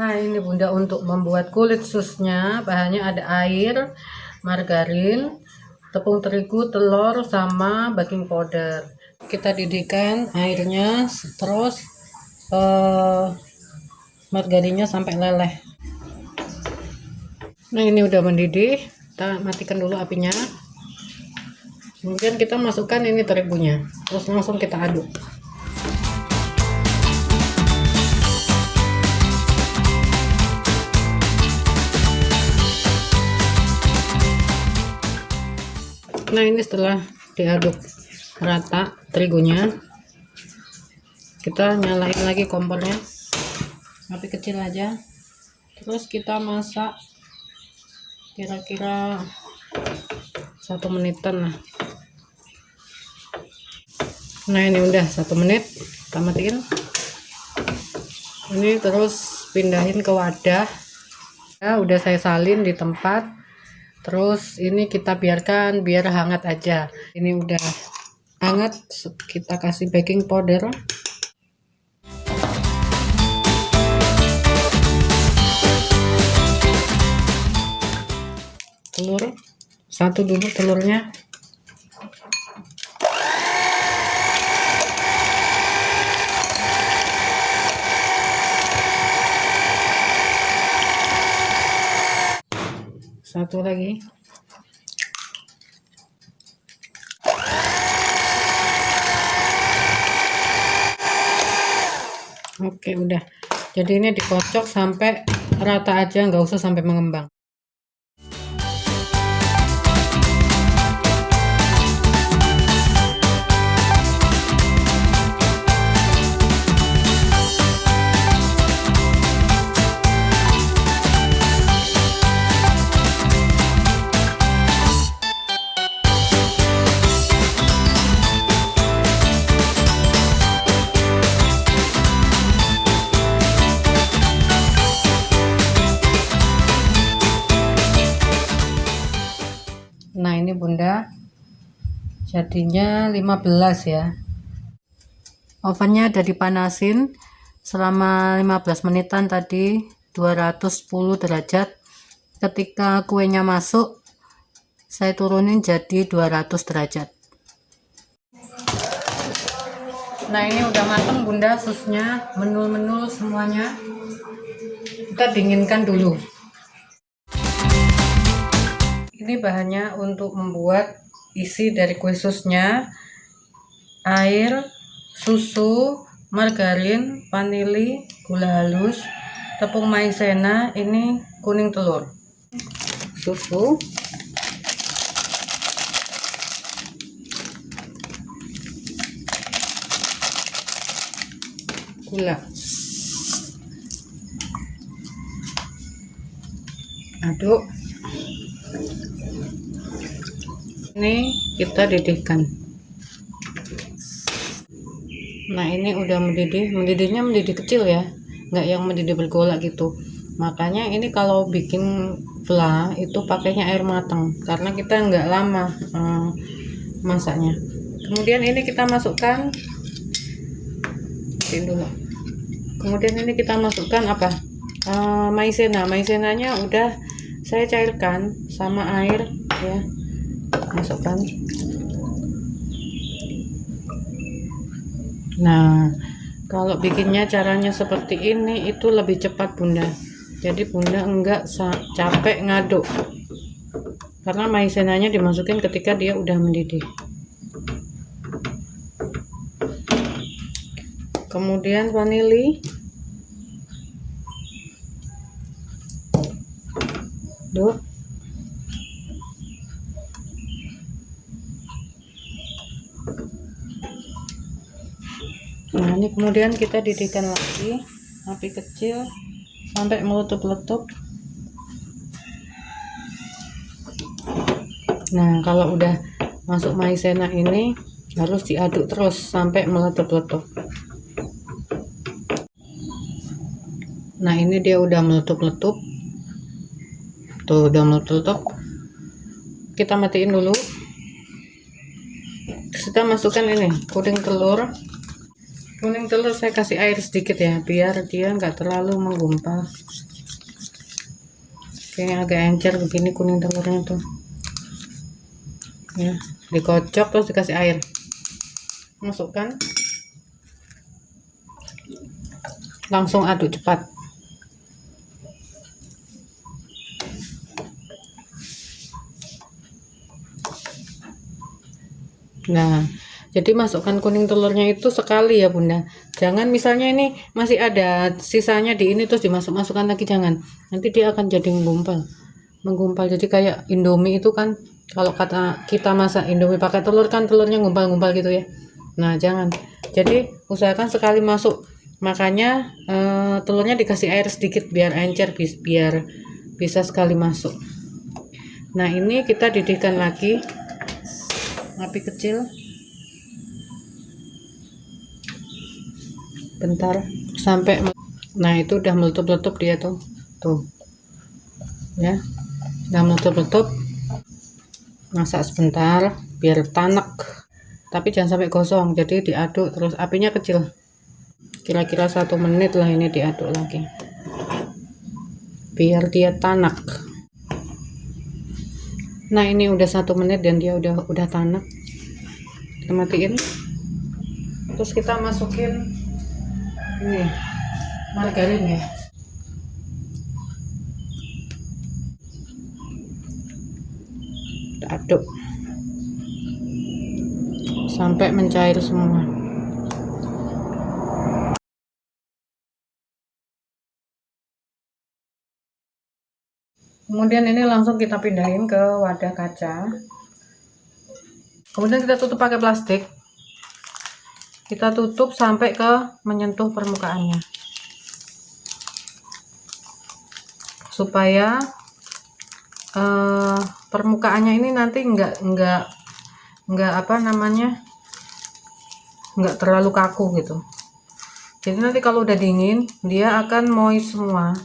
Nah ini bunda, untuk membuat kulit susnya bahannya ada air, margarin, tepung terigu, telur, sama baking powder. Kita didihkan airnya, terus margarinnya sampai leleh. Nah ini udah mendidih, kita matikan dulu apinya. Kemudian kita masukkan ini terigunya, terus langsung kita aduk. Nah ini setelah diaduk rata terigunya, kita nyalain lagi kompornya, api kecil aja. Terus kita masak kira-kira 1 menitan lah. Nah ini udah 1 menit, kita matiin. Ini terus pindahin ke wadah ya, udah saya salin di tempat. Terus ini kita biarkan biar hangat aja. Ini udah hangat, kita kasih baking powder. Telur, 1 dulu telurnya. Satu lagi. Oke udah. Jadi ini dikocok sampai rata aja, nggak usah sampai mengembang. Nah ini bunda, jadinya 15 ya. Ovennya udah dipanasin selama 15 menitan tadi, 210 derajat. Ketika kuenya masuk, saya turunin jadi 200 derajat. Nah ini udah mateng bunda, susnya menul-menul semuanya. Kita dinginkan dulu. Ini bahannya untuk membuat isi dari kue susnya: air, susu, margarin, vanili, gula halus, tepung maizena, ini kuning telur, susu, gula, aduk. Ini kita didihkan. Nah ini udah mendidih, mendidihnya mendidih kecil ya, nggak yang mendidih bergolak gitu. Makanya ini kalau bikin flan itu pakainya air matang, karena kita nggak lama masaknya. Kemudian ini kita masukkan dulu. Kemudian ini kita masukkan apa? Maizena. Maizenanya udah saya cairkan sama air ya. Masukkan. Nah kalau bikinnya caranya seperti ini itu lebih cepat bunda, jadi bunda enggak capek ngaduk karena maizenanya dimasukin ketika dia udah mendidih. Kemudian vanili, tuh. Nah ini kemudian kita didihkan lagi, api kecil sampai meletup-letup. Nah kalau udah masuk maizena ini harus diaduk terus sampai meletup-letup. Nah ini dia udah meletup-letup, tuh udah meletup-letup. Kita matiin dulu. Terus kita masukkan ini kuning telur. Kuning telur saya kasih air sedikit ya, biar dia nggak terlalu menggumpal. Kayak agak encer begini kuning telurnya tuh. Ya, dikocok terus dikasih air. Masukkan. Langsung aduk cepat. Nah, jadi masukkan kuning telurnya itu sekali ya Bunda. Jangan misalnya ini masih ada sisanya di ini terus masukkan lagi, jangan. Nanti dia akan jadi menggumpal. Jadi kayak Indomie itu kan, kalau kata kita masak Indomie pakai telur kan telurnya ngumpal-ngumpal gitu ya. Nah, jangan. Jadi usahakan sekali masuk. Makanya telurnya dikasih air sedikit biar encer, biar bisa sekali masuk. Nah, ini kita didihkan lagi api kecil bentar sampai, nah itu udah meletup-letup dia tuh ya, udah meletup-letup. Masak sebentar biar tanek, tapi jangan sampai gosong, jadi diaduk terus, apinya kecil, kira-kira 1 menit lah ini diaduk lagi biar dia tanek. Nah ini udah 1 menit dan dia udah tanek. Kita matiin, terus kita masukin ini margarin ya. Kita aduk sampai mencair semua. Kemudian ini langsung kita pindahin ke wadah kaca. Kemudian kita tutup pakai plastik. Kita tutup sampai ke menyentuh permukaannya, supaya permukaannya ini nanti enggak apa namanya, enggak terlalu kaku gitu. Jadi nanti kalau udah dingin dia akan moist semua.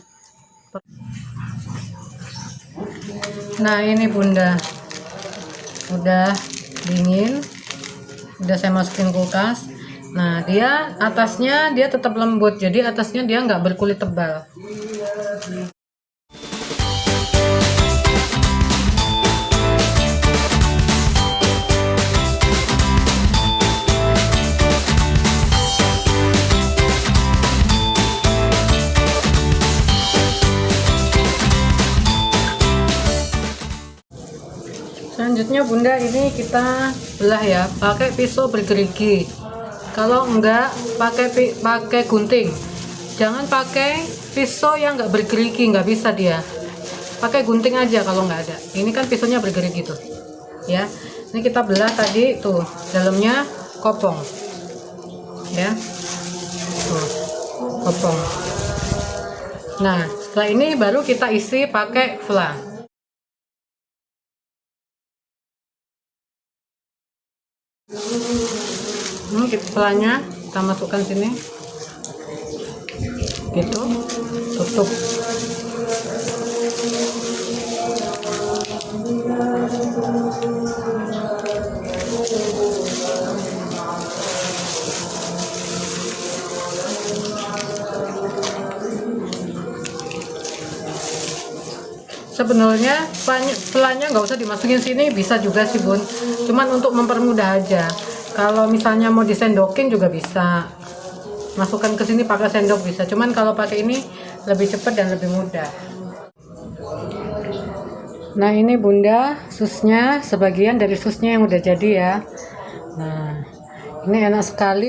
Nah ini Bunda udah dingin, udah saya masukin kulkas. Nah dia atasnya dia tetap lembut, jadi atasnya dia nggak berkulit tebal. Selanjutnya Bunda ini kita belah ya, pakai pisau bergerigi. Kalau enggak pakai gunting. Jangan pakai pisau yang enggak bergerigi, nggak bisa dia. Pakai gunting aja kalau nggak ada. Ini kan pisaunya bergerigi tuh. Ya. Ini kita belah tadi tuh, dalamnya kopong. Ya. Tuh, kopong. Nah, setelah ini baru kita isi pakai fla. Ini pelanya kita masukkan sini, gitu, tutup. Sebenarnya pelanya nggak usah dimasukin sini, bisa juga sih Bun, cuman untuk mempermudah aja. Kalau misalnya mau disendokin juga bisa, masukkan ke sini pakai sendok bisa, cuman kalau pakai ini lebih cepat dan lebih mudah. Nah ini Bunda susnya, sebagian dari susnya yang udah jadi ya. Nah ini enak sekali.